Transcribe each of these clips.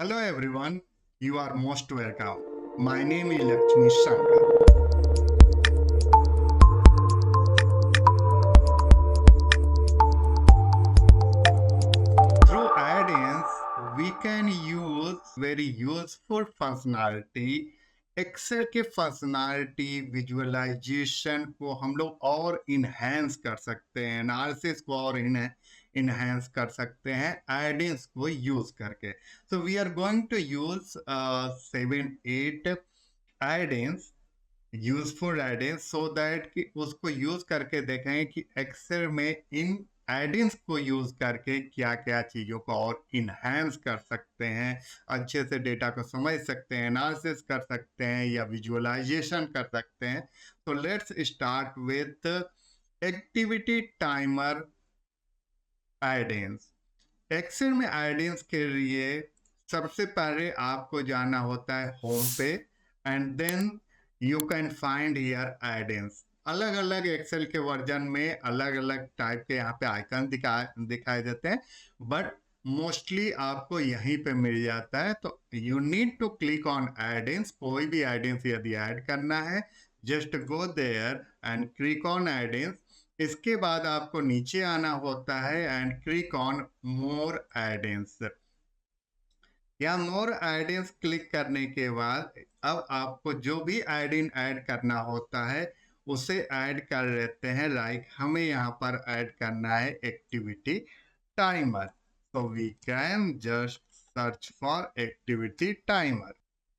Hello everyone, you are most welcome. My name is Lakshmi Shankar. Through add-ins, we can use very useful functionality. Excel के functionality visualisation को हम लोग और enhance कर सकते हैं, एनालिसिस को और इन्हेंस कर सकते हैं एड-इन्स को यूज करके. So we are going to use 7-8 add-ins, useful add-ins, so that कि उसको यूज करके देखें कि एक्सेल में इन एड-इन्स को यूज करके क्या क्या चीज़ों को और इन्हेंस कर सकते हैं, अच्छे से डेटा को समझ सकते हैं, एनालिसिस कर सकते हैं या विजुअलाइजेशन कर सकते हैं. तो let's start with activity timer add-ins. Excel में एड-इन्स के लिए सबसे पहले आपको जाना होता है होम पे and then you can find here add-ins. अलग अलग एक्सेल के वर्जन में अलग अलग टाइप के यहाँ पे आइकन दिखाई देते हैं, बट मोस्टली आपको यहीं पे मिल जाता है. तो you need to click on add-ins. कोई भी एड-इन्स यदि ऐड करना है, just go there and click on add-ins. इसके बाद आपको नीचे आना होता है and click on more add-ins. या मोर एड-इन्स क्लिक करने के बाद अब आपको जो भी एड-इन ऐड करना होता है उसे ऐड कर लेते हैं. लाइक हमें यहाँ पर ऐड करना है एक्टिविटी टाइमर. तो we can just search for activity timer.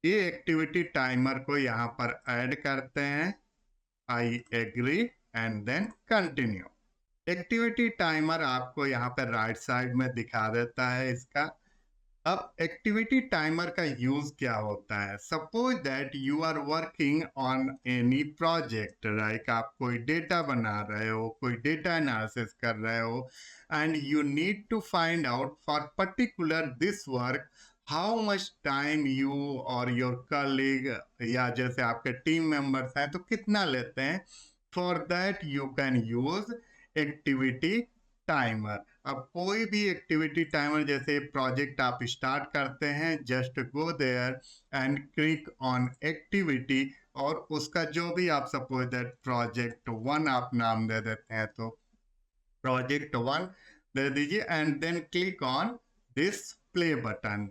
ये एक्टिविटी टाइमर को यहाँ पर ऐड करते हैं. I agree and then continue. Activity timer आपको यहाँ पर राइट साइड में दिखा देता है इसका. अब एक्टिविटी टाइमर का यूज क्या होता है? Suppose that you are working on any project, like आप कोई डेटा बना रहे हो, कोई डेटा एनालिसिस कर रहे हो, and you need to find out for particular this work how much time you or your colleague या जैसे आपके टीम मेंबर्स हैं तो कितना लेते हैं. For that you can use activity timer. अब कोई भी एक्टिविटी टाइमर, जैसे प्रोजेक्ट आप स्टार्ट करते हैं, just go there and click on activity और उसका जो भी आप सपोज दैट प्रोजेक्ट 1 आप नाम दे देते हैं तो प्रोजेक्ट 1 दे दीजिए and then click on this play button.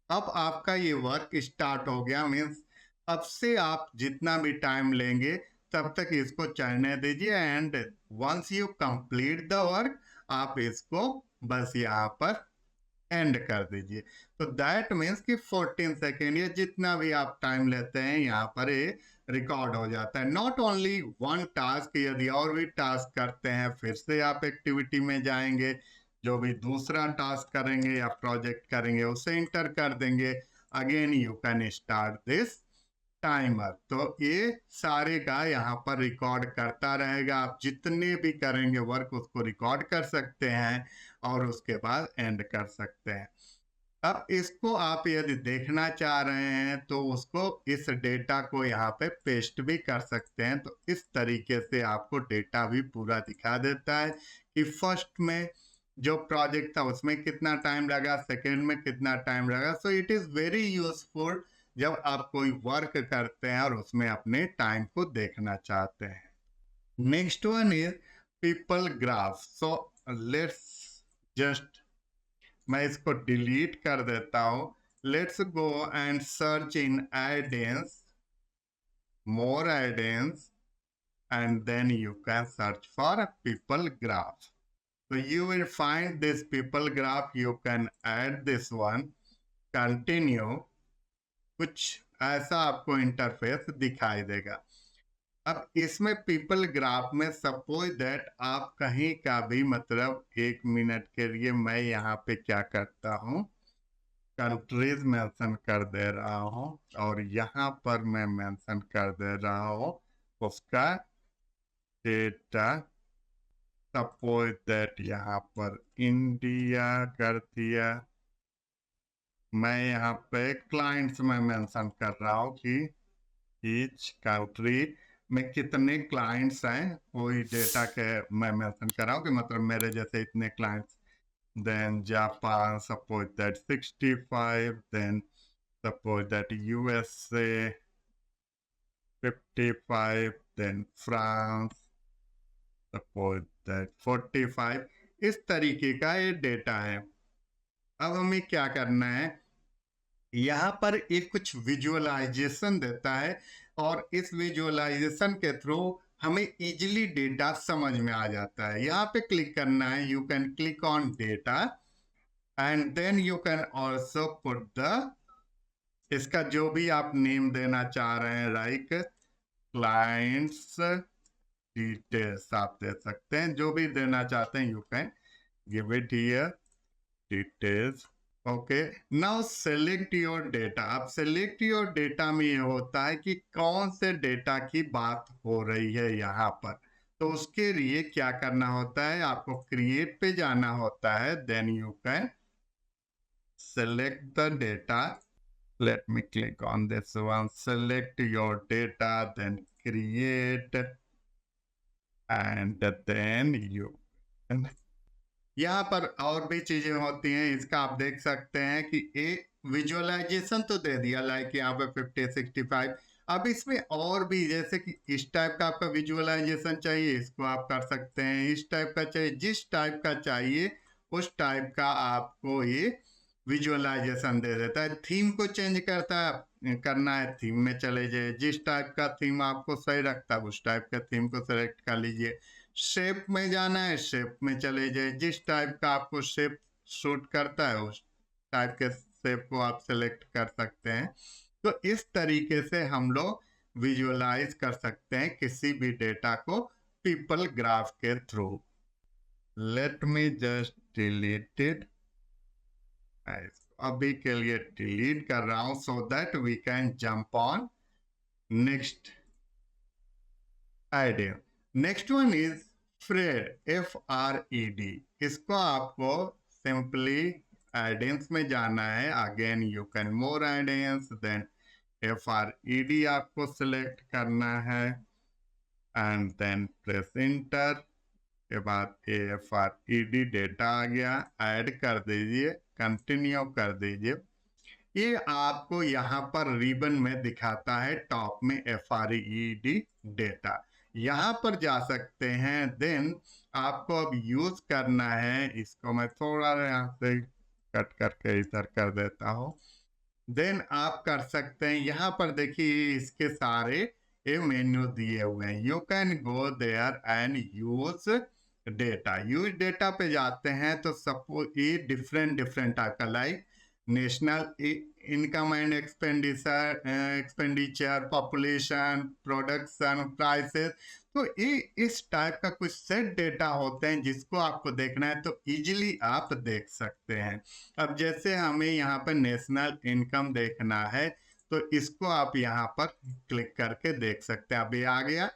अब आपका ये वर्क स्टार्ट हो गया. मीन्स अब से आप जितना भी टाइम लेंगे तब तक इसको चलने दीजिए and once you complete the work आप इसको बस यहाँ पर एंड कर दीजिए. तो दैट मीन्स कि 14 सेकेंड या जितना भी आप टाइम लेते हैं यहाँ पर ये रिकॉर्ड हो जाता है. नॉट ओनली वन टास्क, यदि और भी टास्क करते हैं फिर से आप एक्टिविटी में जाएंगे, जो भी दूसरा टास्क करेंगे या प्रोजेक्ट करेंगे उसे इंटर कर देंगे. Again you can start this timer. तो ये सारे का यहाँ पर रिकॉर्ड करता रहेगा. आप जितने भी करेंगे वर्क उसको रिकॉर्ड कर सकते हैं और उसके बाद एंड कर सकते हैं. अब इसको आप यदि देखना चाह रहे हैं तो उसको इस डेटा को यहाँ पे पेस्ट भी कर सकते हैं. तो इस तरीके से आपको डेटा भी पूरा दिखा देता है कि फर्स्ट में जो प्रोजेक्ट था उसमें कितना टाइम लगा, सेकेंड में कितना टाइम लगा. So it is very useful जब आप कोई वर्क करते हैं और उसमें अपने टाइम को देखना चाहते हैं. Next one is people graph. So let's just, मैं इसको डिलीट कर देता हूं. Let's go and search in add-ins, more add-ins, and then you can search for people graph. So you will find this people graph. You can add this one, continue. कुछ ऐसा आपको interface दिखाई देगा. अब इसमें पीपल ग्राफ में suppose that आप कहीं का भी, मतलब 1 मिनट के लिए मैं यहाँ पे क्या करता हूँ, कंट्रीज मेंशन कर दे रहा हूँ और यहाँ पर मैं मेंशन कर दे रहा हूँ उसका डेटा. सपोज दैट यहाँ पर इंडिया कर दिया. मैं यहाँ पे क्लाइंट्स में मेंशन कर रहा हूँ कि ईच कंट्री में कितने क्लाइंट्स हैं, कोई डेटा के मैं मेंशन कर रहा हूँ कि मतलब मेरे जैसे इतने clients. then Japan, suppose that 65, then suppose that USA 55, then France suppose that 45। इस तरीके का ये डेटा है। अब हमें क्या करना है, यहाँ पर एक कुछ विजुअलाइजेशन देता है और इस विजुअलाइजेशन के थ्रू हमें इजीली डेटा समझ में आ जाता है। यहाँ पे क्लिक करना है, you can click on data and then you can also put the, इसका जो भी आप नेम देना चाह रहे हैं, लाइक क्लाइंट्स डिटेल्स आप दे सकते हैं, जो भी देना चाहते हैं you can give it here details. Okay, now select your data. अब सेलेक्ट योर डेटा में ये होता है कि कौन से डेटा की बात हो रही है यहाँ पर। तो उसके लिए क्या करना होता है, आपको क्रिएट पे जाना होता है, then you can select the data. Let me click on this one, select your data, then create, and then you, यहाँ पर और भी चीजें होती हैं। इसका आप देख सकते हैं कि एक विजुअलाइजेशन तो दे दिया, लाइक यहाँ पे 50 65। अब इसमें और भी, जैसे कि इस टाइप का आपका विजुअलाइजेशन चाहिए, इसको आप कर सकते हैं। इस टाइप का चाहिए, जिस टाइप का चाहिए उस टाइप का आपको ये विजुअलाइजेशन दे देता है। थीम को चेंज करना है, थीम में चले जाइए, जिस टाइप का थीम आपको सही लगता है उस टाइप का थीम को सेलेक्ट कर लीजिए। शेप में जाना है, शेप में चले जाइए, जिस टाइप का आपको शेप सूट करता है उस टाइप के शेप को आप सेलेक्ट कर सकते हैं। तो इस तरीके से हम लोग विजुअलाइज कर सकते हैं किसी भी डेटा को पीपल ग्राफ के थ्रू। Let me just delete it, अभी के लिए डिलीट कर रहा हूं so that we can jump on next idea. Next one is FRED, FRED। इसको आपको सिंपली आइडियंस में जाना है, again you can more add-ins, then FRED आपको सिलेक्ट करना है एंड देन प्रेस इंटर। के बाद FRED डेटा आ गया, ऐड कर दीजिए, कंटिन्यू कर दीजिए। ये आपको यहाँ पर रिबन में दिखाता है टॉप में FRED डेटा, यहाँ पर जा सकते हैं। देन आपको अब यूज करना है, इसको मैं थोड़ा यहाँ से कट करके इधर कर देता हूँ। देन आप कर सकते हैं, यहाँ पर देखिए इसके सारे ये मेन्यू दिए हुए हैं। You can go there and use data. Use data पे जाते हैं तो सपोज ये डिफरेंट टाइप का, like national income and expenditure, population, production, prices. तो ये इस टाइप का कुछ सेट डेटा होते हैं जिसको आपको देखना है तो इजीली आप देख सकते हैं। अब जैसे हमें यहाँ पर नेशनल इनकम देखना है तो इसको आप यहाँ पर क्लिक करके देख सकते हैं। अब ये आ गया।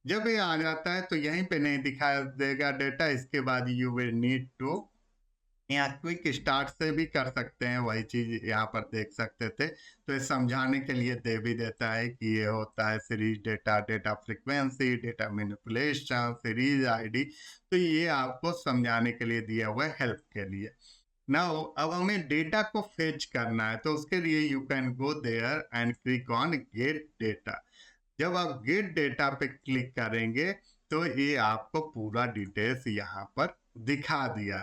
जब ये आ जाता है तो यहीं पे नहीं दिखा देगा डेटा, इसके बाद यू विल नीड टू, यहाँ क्विक स्टार्ट से भी कर सकते हैं, वही चीज यहाँ पर देख सकते थे। तो ये समझाने के लिए दे भी देता है कि ये होता है series data, data frequency, data manipulation, series ID. तो ये आपको समझाने के लिए दिया हुआ है, हेल्प के लिए। नाउ अब हमें डेटा को फेच करना है तो उसके लिए you can go there and click on get data. जब आप गेट डेटा पे क्लिक करेंगे तो ये आपको पूरा डिटेल्स यहाँ पर दिखा दिया।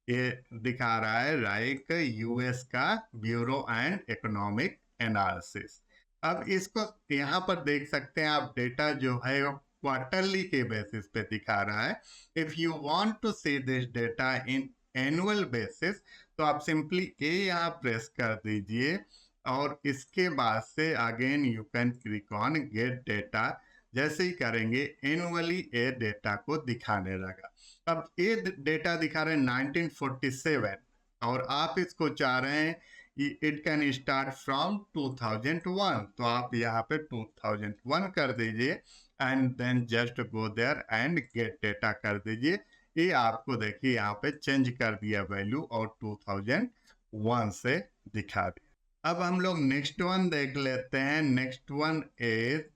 ये दिखा रहा है लाइक US का ब्यूरो एंड इकोनॉमिक एनालिसिस। अब इसको यहाँ पर देख सकते हैं आप, डेटा जो है वो क्वार्टरली के बेसिस पे दिखा रहा है। If you want to see this data in annual basis तो आप सिंपली ए यहाँ प्रेस कर दीजिए और इसके बाद से again you can click on get data. जैसे ही करेंगे एनुअली ये डेटा को दिखाने लगा। अब ये डेटा दिखा रहे हैं 1947 और आप इसको चाह रहे हैं इट कैन स्टार्ट फ्रॉम 2001, तो आप यहाँ पे 2001 कर दीजिए and then just go there and get data कर दीजिए। ये आपको देखिए यहाँ पे चेंज कर दिया वैल्यू और 2001 से दिखा दिया। अब हम लोग नेक्स्ट वन देख लेते हैं। Next one is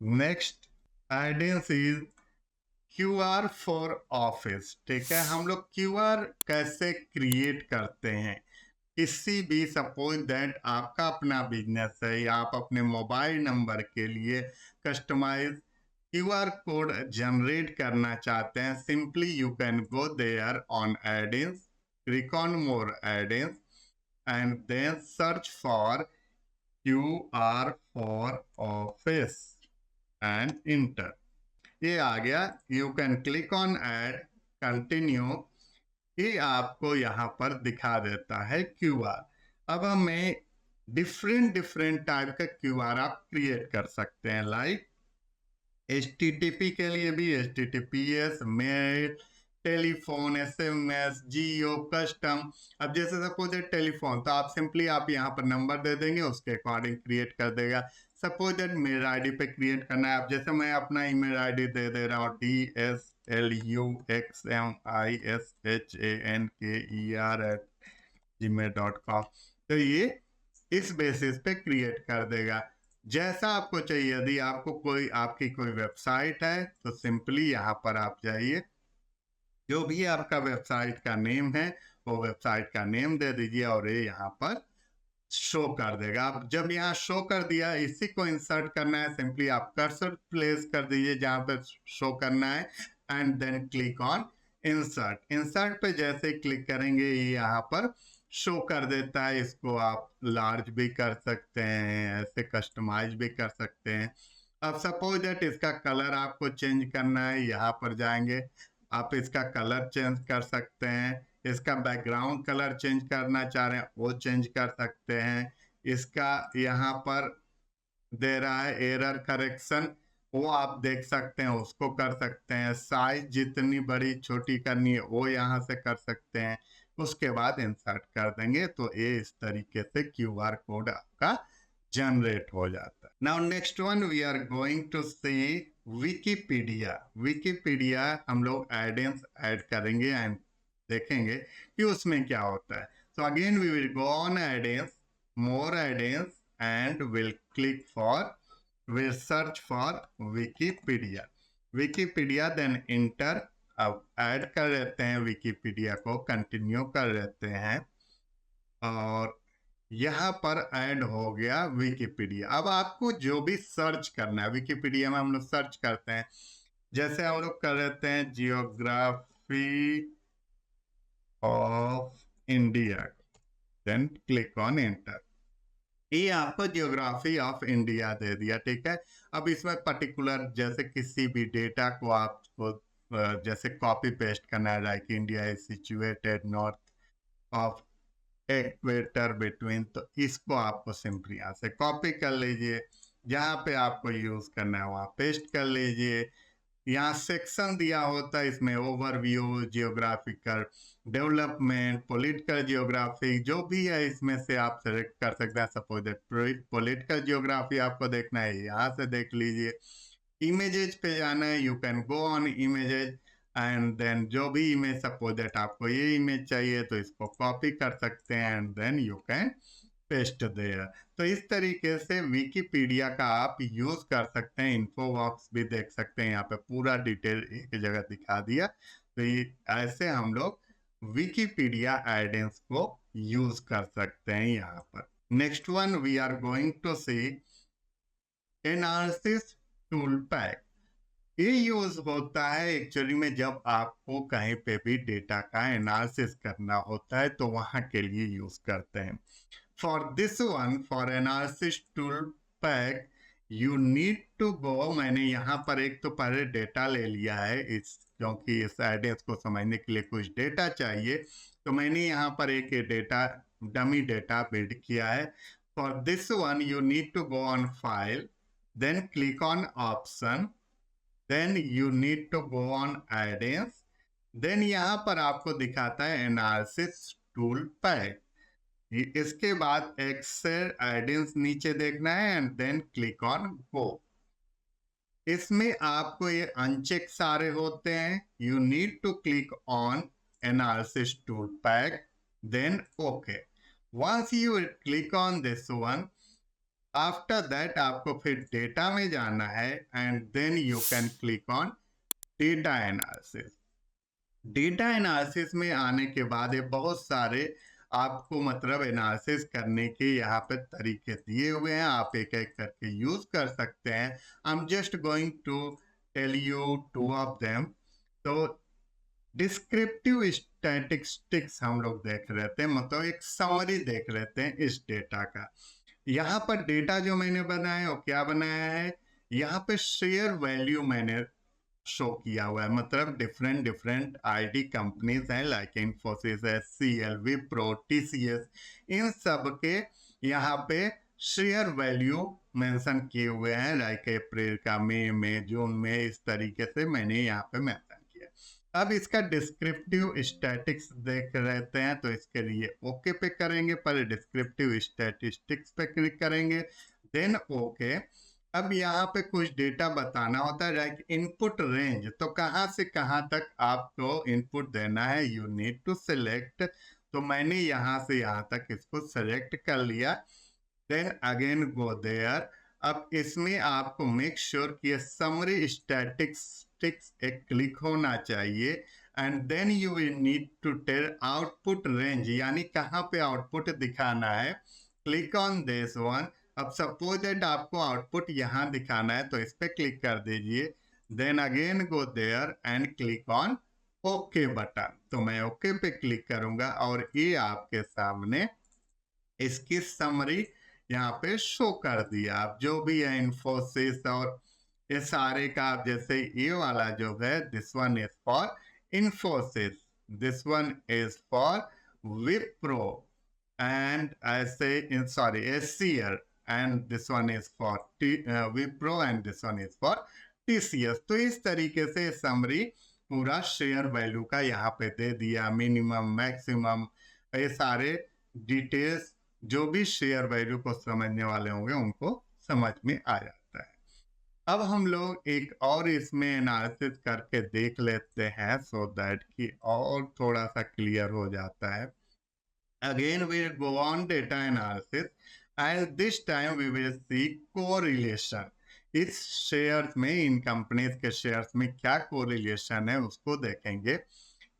next add-ins is QR for office, ठीक है। हम लोग QR कैसे क्रिएट करते हैं? किसी भी सपोज दैट आपका अपना बिजनेस है या आप अपने मोबाइल नंबर के लिए कस्टमाइज QR कोड जनरेट करना चाहते हैं, simply you can go there on add-ins, click on more add-ins and then search for QR for office and enter. ये आ गया। You can click on add, continue. ये आपको यहाँ पर दिखा देता है QR। अब हमें डिफरेंट डिफरेंट टाइप का QR आप क्रिएट कर सकते हैं, लाइक HTTP के लिए भी HTTPS, मेल, टेलीफोन, SMS, जियो, कस्टम। अब जैसे सपोज टेलीफोन, तो आप सिंपली आप यहाँ पर नंबर दे देंगे, उसके अकॉर्डिंग क्रिएट कर देगा। सपोज दैट मेल आईडी पे क्रिएट करना है, अब जैसे मैं अपना ईमेल आईडी दे रहा हूँ DSLUXMISHANKER@gmail.com, तो ये इस बेसिस पे क्रिएट कर देगा जैसा आपको चाहिए। यदि आपको कोई आपकी कोई वेबसाइट है तो सिंपली यहाँ पर आप जाइए, जो भी आपका वेबसाइट का नेम है वो वेबसाइट का नेम दे दीजिए और ये यहाँ पर शो कर देगा। आप जब यहाँ शो कर दिया, इसी को इंसर्ट करना है, सिंपली आप कर्सर प्लेस कर दीजिए जहाँ पर शो करना है and then click on insert. Insert पे जैसे क्लिक करेंगे ये यहाँ पर शो कर देता है। इसको आप लार्ज भी कर सकते हैं, ऐसे कस्टमाइज भी कर सकते हैं। अब सपोज दैट इसका कलर आपको चेंज करना है, यहाँ पर जाएंगे, आप इसका कलर चेंज कर सकते हैं। इसका बैकग्राउंड कलर चेंज करना चाह रहे हैं वो चेंज कर सकते हैं। इसका यहाँ पर दे रहा है एरर करेक्शन, वो आप देख सकते हैं, उसको कर सकते हैं। साइज जितनी बड़ी छोटी करनी है वो यहाँ से कर सकते हैं। उसके बाद इंसर्ट कर देंगे तो ये इस तरीके से QR कोड आपका जनरेट हो जाता है। Now next one we are going to see Wikipedia. Wikipedia हम लोग एडेंस ऐड करेंगे एंड देखेंगे कि उसमें क्या होता है। So again we will go on add-ins, more add-ins and will click for, will search for Wikipedia. Wikipedia then enter. अब ऐड कर लेते हैं विकिपीडिया को, कंटिन्यू कर लेते हैं और यहाँ पर ऐड हो गया विकिपीडिया। अब आपको जो भी सर्च करना है, विकिपीडिया में हम लोग सर्च करते हैं, जैसे हम लोग कर लेते हैं geography of India, then click on enter. ये आपको जियोग्राफी ऑफ इंडिया दे दिया, ठीक है। अब इसमें पर्टिकुलर जैसे किसी भी डेटा को आपको जैसे कॉपी पेस्ट करना है, like India is situated north of equator between, तो इसको आपको सिंपली यहाँ से कॉपी कर लीजिए, जहाँ पे आपको यूज करना है वहाँ पेस्ट कर लीजिए। यहाँ सेक्शन दिया होता है, इसमें overview, geographical development, political geography, जो भी है इसमें से आप सेलेक्ट कर सकते हैं। सपोज दैट पॉलिटिकल जियोग्राफी आपको देखना है, यहाँ से देख लीजिए। इमेजेज पे जाना है, you can go on images and then जो भी इमेज, सपोज दैट आपको ये इमेज चाहिए तो इसको कॉपी कर सकते हैं and then you can paste there. तो इस तरीके से विकिपीडिया का आप यूज कर सकते हैं। इन्फोबॉक्स भी देख सकते हैं, यहाँ पे पूरा डिटेल एक जगह दिखा दिया। तो ये ऐसे हम लोग विकिपीडिया एडेंस को यूज कर सकते हैं यहाँ पर। Next one we are going to see analysis tool pack. ये यूज होता है एक्चुअली में जब आपको कहीं पे भी डेटा का एनालिसिस करना होता है तो वहां के लिए यूज करते हैं। For this one, for analysis tool pack, you need to go, मैंने यहाँ पर एक तो पहले डेटा ले लिया है, इस क्योंकि इस एडेंस को समझने के लिए कुछ डेटा चाहिए, तो मैंने यहाँ पर एक डेटा, डमी डेटा बिल्ड किया है। For this one you need to go on file, then click on option, then you need to go on add-ins, then यहाँ पर आपको दिखाता है एनालिसिस टूल पैक। इसके बाद एक्सेल add-ins नीचे देखना है and then click on go. इसमें आपको ये अनचेक सारे होते हैं, you need to click on analysis tool pack, then okay. Once you click on this one, after that आपको फिर डेटा में जाना है and then you can click on data analysis. Data analysis में आने के बाद ये बहुत सारे आपको मतलब एनालिसिस करने के यहाँ पे तरीके दिए हुए हैं, आप एक एक करके यूज कर सकते हैं। I am just going to tell you two of them. तो डिस्क्रिप्टिव स्टैटिस्टिक्स हम लोग देख रहे थे, मतलब एक समरी देख लेते हैं इस डेटा का। यहाँ पर डेटा जो मैंने बनाया है वो क्या बनाया है, यहाँ पे शेयर वैल्यू मैंने शो किया हुआ है, मतलब डिफरेंट डिफरेंट आईटी कंपनीज हैं लाइक इन्फोसिस, एचसीएल, विप्रो, टीसीएस, इन सब के यहाँ पे शेयर वैल्यू मेंशन किए हुए हैं, लाइक अप्रैल का, मई में, जून में, इस तरीके से मैंने यहाँ पे मेंशन किया। अब इसका डिस्क्रिप्टिव स्टैटिक्स देख रहते हैं, तो इसके लिए ओके पे करेंगे, पहले डिस्क्रिप्टिव स्टैटिस्टिक्स पे क्लिक करेंगे, देन ओके। अब यहाँ पे कुछ डेटा बताना होता है, लाइक इनपुट रेंज, तो कहाँ से कहाँ तक आपको इनपुट देना है, यू नीड टू सिलेक्ट। तो मैंने यहाँ से यहाँ तक इसको सिलेक्ट कर लिया, देन अगेन गो देयर। अब इसमें आपको मेक श्योर कि समरी स्टैटिस्टिक्स एक क्लिक होना चाहिए, and then you will need to tell output range, यानी कहाँ पे आउटपुट दिखाना है, क्लिक ऑन दिस वन। अब सपोज दैट आपको आउटपुट यहाँ दिखाना है, तो इस पे क्लिक कर दीजिए, then again go there and click on okay button. तो मैं ओके पे क्लिक करूंगा और ये आपके सामने इसकी समरी यहाँ पे शो कर दिया। आप जो भी है इन्फोसिस और ये सारे का, आप जैसे ये वाला जो है, this one is for Infosys, this one is for Wipro, and I say in sorry SCL, and this one is for Wipro and this one is for TCS। तो इस तरीके से समरी पूरा शेयर वैल्यू का यहाँ पे दे दिया, मिनिमम, मैक्सिमम, ये सारे डिटेल्स जो भी शेयर वैल्यू को समझने वाले होंगे उनको समझ में आ जाता है। अब हम लोग एक और इसमें एनालिसिस करके देख लेते हैं, सो दैट कि और थोड़ा सा क्लियर हो जाता है। Again, we'll go on data analysis, and this time we will see correlation। इस शेयर्स में, इन कंपनीज के शेयर्स में क्या कोरिलेशन है उसको देखेंगे।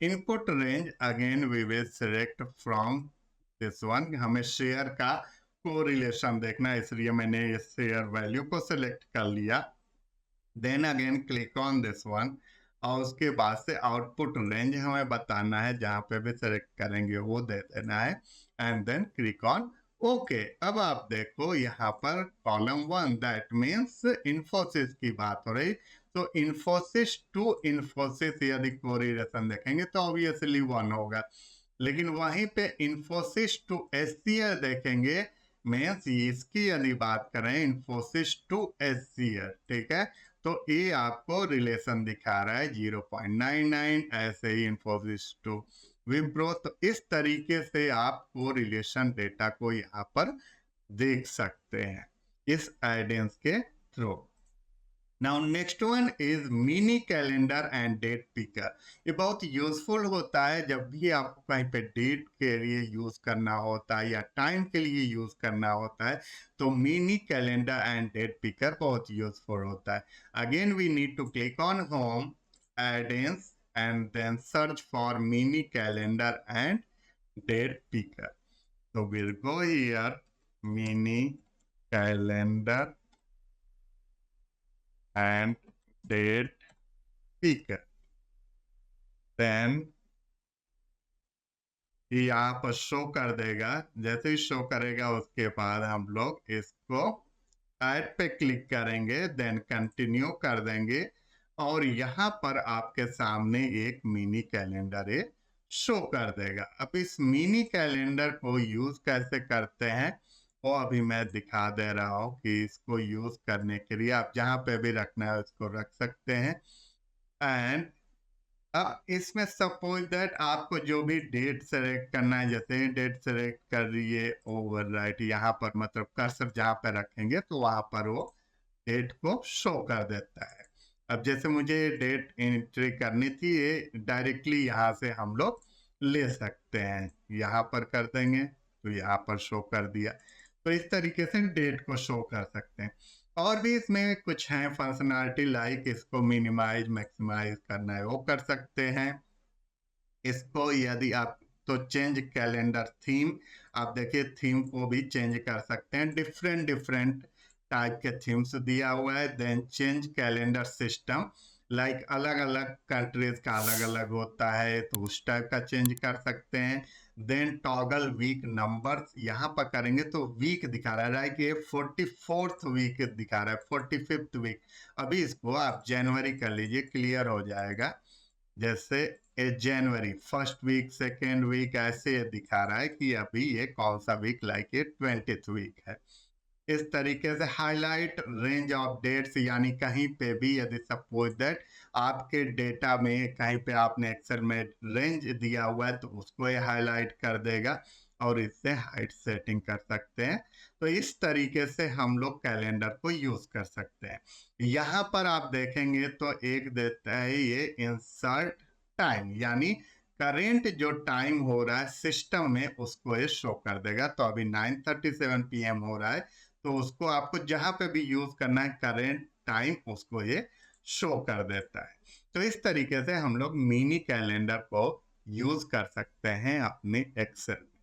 Input range, again we will select from this one, हमें शेयर का कोरिलेशन देखना है, इसलिए मैंने इस शेयर वैल्यू को सिलेक्ट कर लिया। Then again click on this one, और उसके बाद से आउटपुट रेंज हमें बताना है, जहां पे भी सेलेक्ट करेंगे वो दे देना है, and then click on okay. अब आप देखो यहाँ पर column one, that means Infosys की बात हो रही, तो इन्फोसिस टू इन्फोसिस यदि कोरिलेशन देखेंगे तो ऑब्वियसली वन होगा, लेकिन वहीं पे इन्फोसिस टू एचसीएल देखेंगे, मीन्स इसकी यदि बात करें इन्फोसिस टू एचसीएल, ठीक है, तो ये आपको रिलेशन दिखा रहा है 0.99, ऐसे ही इन्फोसिस टू विप्रो। तो इस तरीके से आप वो रिलेशन डेटा को यहाँ पर देख सकते हैं इस आइडेंस के through. Now next one is mini calendar and date picker. ये बहुत यूजफुल होता है जब भी आपको कहीं पे डेट के लिए यूज करना होता है या टाइम के लिए यूज करना होता है, तो mini calendar and date picker बहुत यूजफुल होता है। Again we need to click on home, add-ins, and then search for mini calendar and date picker. तो will go here, mini calendar and date picker, then ये यहाँ पर show कर देगा। जैसे ही शो करेगा उसके बाद हम लोग इसको ऐड पे क्लिक करेंगे, देन कंटिन्यू कर देंगे, और यहाँ पर आपके सामने एक मिनी कैलेंडर ये शो कर देगा। अब इस मिनी कैलेंडर को यूज कैसे करते हैं वो अभी मैं दिखा दे रहा हूँ, कि इसको यूज करने के लिए आप जहाँ पे भी रखना है उसको रख सकते हैं। एंड अब इसमें सपोज दैट आपको जो भी डेट सेलेक्ट करना है, जैसे डेट सेलेक्ट कर रही ओवरराइट, यहाँ पर मतलब कर्सर जहाँ पे रखेंगे तो वहां पर वो डेट को शो कर देता है। अब जैसे मुझे डेट एंट्री करनी थी, ये डायरेक्टली यहाँ से हम लोग ले सकते हैं, यहाँ पर कर देंगे तो यहाँ पर शो कर दिया। तो इस तरीके से डेट को शो कर सकते हैं। और भी इसमें कुछ है फंक्शनैलिटी, लाइक इसको मिनिमाइज मैक्सिमाइज करना है वो कर सकते हैं। इसको यदि आप तो चेंज कैलेंडर थीम, आप देखिए थीम को भी चेंज कर सकते हैं, डिफरेंट डिफरेंट टाइप के थीम्स दिया हुआ है। Then change calendar system, like अलग अलग कंट्रीज का अलग अलग होता है तो उस टाइप का चेंज कर सकते हैं। देन टॉगल वीक नंबर्स, यहाँ पर करेंगे तो वीक दिखा रहा है, राइट, ये 44th वीक दिखा रहा है, 45th वीक। अभी इसको आप जनवरी कर लीजिए, क्लियर हो जाएगा। जैसे जनवरी फर्स्ट वीक सेकेंड वीक ऐसे ये दिखा रहा है कि अभी ये कौन सा वीक, लाइक ये 20th वीक है। इस तरीके से हाईलाइट रेंज ऑफ डेट्स, यानी कहीं पे भी यदि सपोज दैट आपके डेटा में कहीं पे आपने एक्सेल में रेंज दिया हुआ है तो उसको ये हाईलाइट कर देगा और इससे हाइट सेटिंग कर सकते हैं। तो इस तरीके से हम लोग कैलेंडर को यूज कर सकते हैं। यहाँ पर आप देखेंगे तो एक देता है ये इंसर्ट टाइम, यानी करेंट जो टाइम हो रहा है सिस्टम में उसको ये शो कर देगा। तो अभी 9:37 PM हो रहा है, तो उसको आपको जहां पे भी यूज करना है करेंट टाइम उसको ये शो कर देता है। तो इस तरीके से हम लोग मिनी कैलेंडर को यूज कर सकते हैं अपने एक्सेल में।